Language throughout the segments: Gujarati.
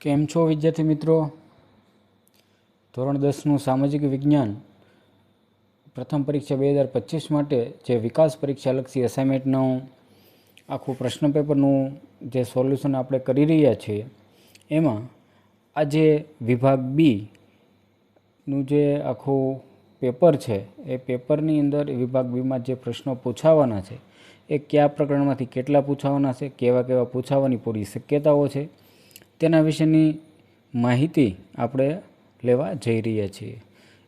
કેમ છો વિદ્યાર્થી મિત્રો? ધોરણ 10નું સામાજિક વિજ્ઞાન પ્રથમ પરીક્ષા 2025 માટે જે વિકાસ પરીક્ષાલક્ષી અસાઇનમેન્ટનું આખું પ્રશ્ન પેપરનું જે સોલ્યુશન આપણે કરી રહ્યા છીએ, એમાં આજે વિભાગ બીનું જે આખું પેપર છે, એ પેપરની અંદર વિભાગ બીમાં જે પ્રશ્નો પૂછાવાના છે એ કયા પ્રકરણમાંથી કેટલા પૂછાવાના છે, કેવા કેવા પૂછાવાની પૂરી શક્યતાઓ છે, તેના વિશેની માહિતી આપણે લેવા જઈ રહ્યા છીએ.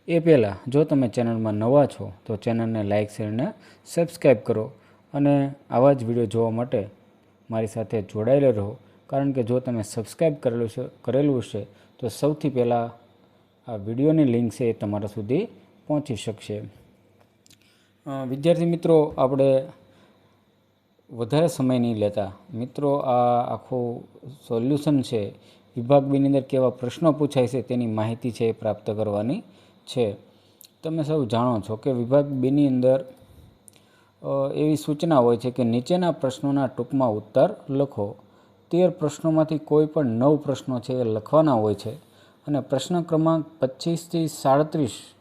એ પહેલાં જો તમે ચેનલમાં નવા છો તો ચેનલને લાઇક શેર અને સબસ્ક્રાઈબ કરો અને આવા જ વિડીયો જોવા માટે મારી સાથે જોડાયેલા રહો. કારણ કે જો તમે સબસ્ક્રાઈબ કરેલું હશે તો સૌથી પહેલાં આ વિડીયોની લિંક છે એ તમારા સુધી પહોંચી શકશે. વિદ્યાર્થી મિત્રો, આપણે વધારે સમય નહીં લેતા મિત્રો, આ આખું સોલ્યુશન છે વિભાગ બીની અંદર કેવા પ્રશ્નો પૂછાય છે તેની માહિતી છે એ પ્રાપ્ત કરવાની છે. તમે સૌ જાણો છો કે વિભાગ બીની અંદર એવી સૂચના હોય છે કે નીચેના પ્રશ્નોના ટૂંકમાં ઉત્તર લખો. 13 પ્રશ્નોમાંથી કોઈ પણ 9 પ્રશ્નો છે એ લખવાના હોય છે અને પ્રશ્ન ક્રમાંક 25 થી 37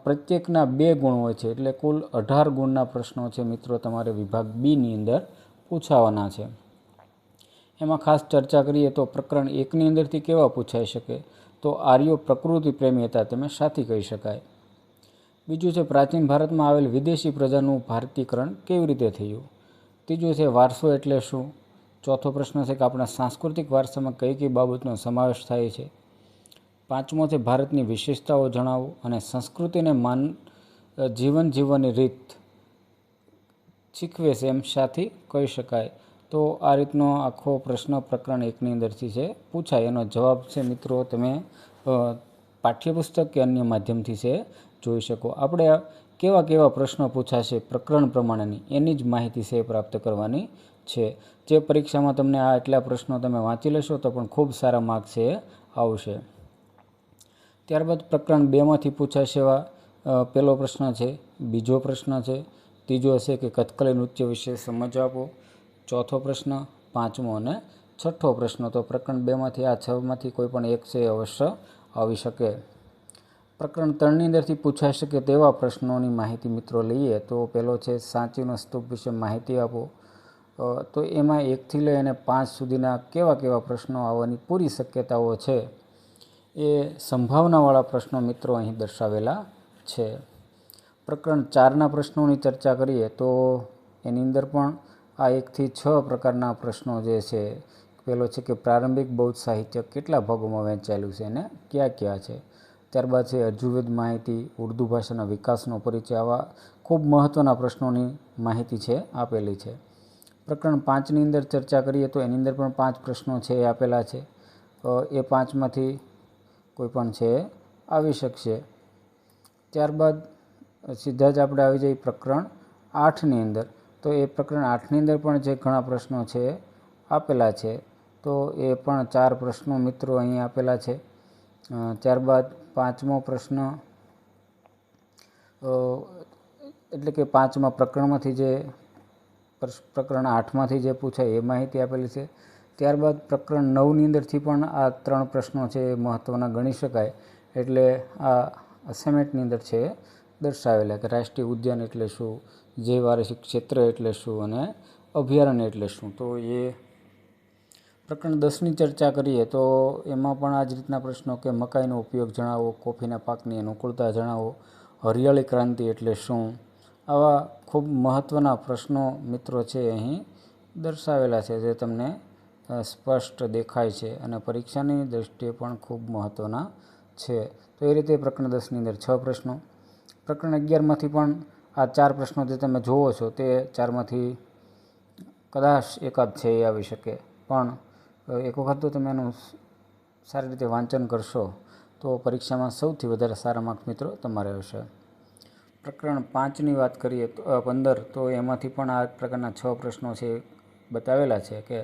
પ્રત્યેકના 2 ગુણ હોય છે, એટલે કુલ 18 ગુણના પ્રશ્નો છે મિત્રો તમારે વિભાગ બીની અંદર પૂછાવાના છે. એમાં ખાસ ચર્ચા કરીએ તો પ્રકરણ 1ની અંદરથી કેવા પૂછાઈ શકે, તો આર્યો પ્રકૃતિ પ્રેમી હતા, તમે સાથી કહી શકાય. બીજું છે પ્રાચીન ભારતમાં આવેલ વિદેશી પ્રજાનું ભારતીકરણ કેવી રીતે થયું. ત્રીજું છે વારસો એટલે શું. ચોથો પ્રશ્ન છે કે આપણા સાંસ્કૃતિક વારસામાં કઈ કઈ બાબતનો સમાવેશ થાય છે. પાંચમો છે ભારતની વિશેષતાઓ જણાવો અને સંસ્કૃતિને જીવન જીવવાની રીત શીખવે છે એમ સાથી કહી શકાય. તો આ રીતનો આખો પ્રશ્ન પ્રકરણ 1ની અંદરથી છે પૂછાય. એનો જવાબ છે મિત્રો તમે પાઠ્યપુસ્તક કે અન્ય માધ્યમથી છે જોઈ શકો. આપણે કેવા કેવા પ્રશ્નો પૂછાશે પ્રકરણ પ્રમાણેની એની જ માહિતી છે પ્રાપ્ત કરવાની છે. જે પરીક્ષામાં તમને આ એટલા પ્રશ્નો તમે વાંચી લેશો તો પણ ખૂબ સારા માર્ક છે આવશે. ત્યારબાદ પ્રકરણ 2માંથી પૂછાશે એવા પહેલો પ્રશ્ન છે, બીજો પ્રશ્ન છે, ત્રીજો હશે કે કથકલી નૃત્ય વિશે સમજ આપો, ચોથો પ્રશ્ન, પાંચમો અને છઠ્ઠો પ્રશ્ન. તો પ્રકરણ 2માંથી આ 6માંથી કોઈ પણ એક છે અવશ્ય આવી શકે. પ્રકરણ 3ની અંદરથી પૂછાઈ શકે તેવા પ્રશ્નોની માહિતી મિત્રો લઈએ તો પહેલો છે સાંચીનો સ્તૂપ વિશે માહિતી આપો. તો એમાં 1થી લઈ અને 5 સુધીના કેવા કેવા પ્રશ્નો આવવાની પૂરી શક્યતાઓ છે એ સંભાવનાવાળા પ્રશ્નો મિત્રો અહીં દર્શાવેલા છે. પ્રકરણ 4ના પ્રશ્નોની ચર્ચા કરીએ તો એની અંદર પણ આ 1થી 6 પ્રકારના પ્રશ્નો જે છે. પહેલો છે કે પ્રારંભિક બૌદ્ધ સાહિત્ય કેટલા ભાગોમાં વહેંચાયેલું છે અને ક્યાં ક્યાં છે. ત્યારબાદ છે અજુર્વેદ માહિતી, ઉર્દૂ ભાષાના વિકાસનો પરિચય. આવા ખૂબ મહત્ત્વના પ્રશ્નોની માહિતી છે આપેલી છે. પ્રકરણ 5ની અંદર ચર્ચા કરીએ તો એની અંદર પણ 5 પ્રશ્નો છે એ આપેલા છે. એ 5માંથી કોઈ પણ છે આવી શકશે. ત્યારબાદ સીધા જ આપણે આવી જઈએ પ્રકરણ 8ની અંદર. તો એ પ્રકરણ 8ની અંદર પણ જે ઘણા પ્રશ્નો છે આપેલા છે. તો એ પણ 4 પ્રશ્નો મિત્રો અહીં આપેલા છે. ત્યારબાદ 5મો પ્રશ્ન એટલે કે 5મા પ્રકરણમાંથી જે પ્રકરણ 8માંથી જે પૂછાય એ માહિતી આપેલી છે. ત્યારબાદ પ્રકરણ 9ની અંદરથી પણ આ 3 પ્રશ્નો છે એ મહત્ત્વના ગણી શકાય. એટલે આ અસાઇનમેન્ટની અંદર છે દર્શાવેલા કે રાષ્ટ્રીય ઉદ્યાન એટલે શું, જૈવવાર્ષિક ક્ષેત્ર એટલે શું અને અભયારણ્ય એટલે શું. તો એ પ્રકરણ 10ની ચર્ચા કરીએ તો એમાં પણ આ જ રીતના પ્રશ્નો કે મકાઈનો ઉપયોગ જણાવો, કોફીના પાકની અનુકૂળતા જણાવો, હરિયાળી ક્રાંતિ એટલે શું. આવા ખૂબ મહત્ત્વના પ્રશ્નો મિત્રો છે અહીં દર્શાવેલા છે જે તમને સ્પષ્ટ દેખાય છે અને પરીક્ષાની દૃષ્ટિએ પણ ખૂબ મહત્ત્વના છે. તો એ રીતે પ્રકરણ 10ની અંદર 6 પ્રશ્નો. પ્રકરણ 11માંથી પણ આ 4 પ્રશ્નો જે તમે જુઓ છો તે 4માંથી કદાચ એકાદ છે એ આવી શકે. પણ એક વખત તો તમે એનું સારી રીતે વાંચન કરશો તો પરીક્ષામાં સૌથી વધારે સારા માર્ક્સ મિત્રો તમારે આવશે. પ્રકરણ 5ની વાત કરીએ તો 15, તો એમાંથી પણ આ પ્રકારના 6 પ્રશ્નો છે બતાવેલા છે કે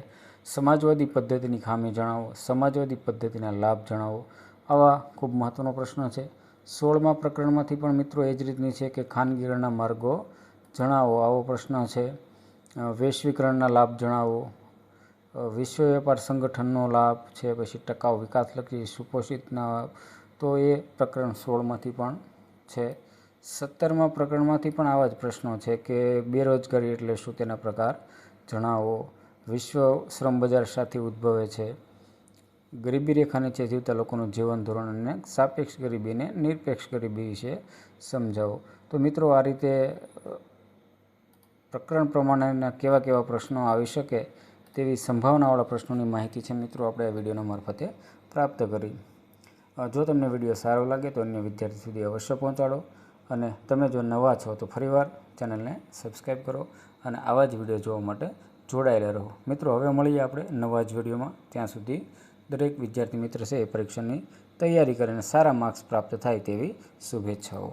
સમાજવાદી પદ્ધતિની ખામી જણાવો, સમાજવાદી પદ્ધતિના લાભ જણાવો. આવા ખૂબ મહત્ત્વનો પ્રશ્ન છે. 16મા પ્રકરણમાંથી પણ મિત્રો એ જ રીતની છે કે ખાનગીકરણના માર્ગો જણાવો, આવો પ્રશ્ન છે. વૈશ્વિકરણના લાભ જણાવો. વિશ્વ વેપાર સંગઠનનો લાભ છે, પછી ટકાઉ વિકાસલક્ષી સુપોષિતના, તો એ પ્રકરણ 16માંથી પણ છે. 17મા પ્રકરણમાંથી પણ આવા જ પ્રશ્નો છે કે બેરોજગારી એટલે શું, તેના પ્રકાર જણાવો. વિશ્વ શ્રમ બજાર સાથે ઉદ્ભવે છે. ગરીબી રેખા નીચે જીવતા લોકોનું જીવન ધોરણ અને સાપેક્ષ ગરીબી અને નિરપેક્ષ ગરીબી વિશે સમજાવો. તો મિત્રો આ રીતે પ્રકરણ પ્રમાણેના કેવા કેવા પ્રશ્નો આવી શકે તેવી સંભાવનાવાળા પ્રશ્નોની માહિતી છે મિત્રો આપણે આ વિડીયોના મારફતે પ્રાપ્ત કરી. જો તમને વિડીયો સારો લાગે તો અન્ય વિદ્યાર્થી સુધી અવશ્ય પહોંચાડો, અને તમે જો નવા છો તો ફરીવાર ચેનલને સબસ્ક્રાઈબ કરો અને આવા જ વિડીયો જોવા માટે જોડાયેલા રહો. મિત્રો હવે મળીએ આપણે નવા જ વિડીયોમાં. ત્યાં સુધી દરેક વિદ્યાર્થી મિત્ર છે એ પરીક્ષાની તૈયારી કરીને સારા માર્ક્સ પ્રાપ્ત થાય તેવી શુભેચ્છાઓ.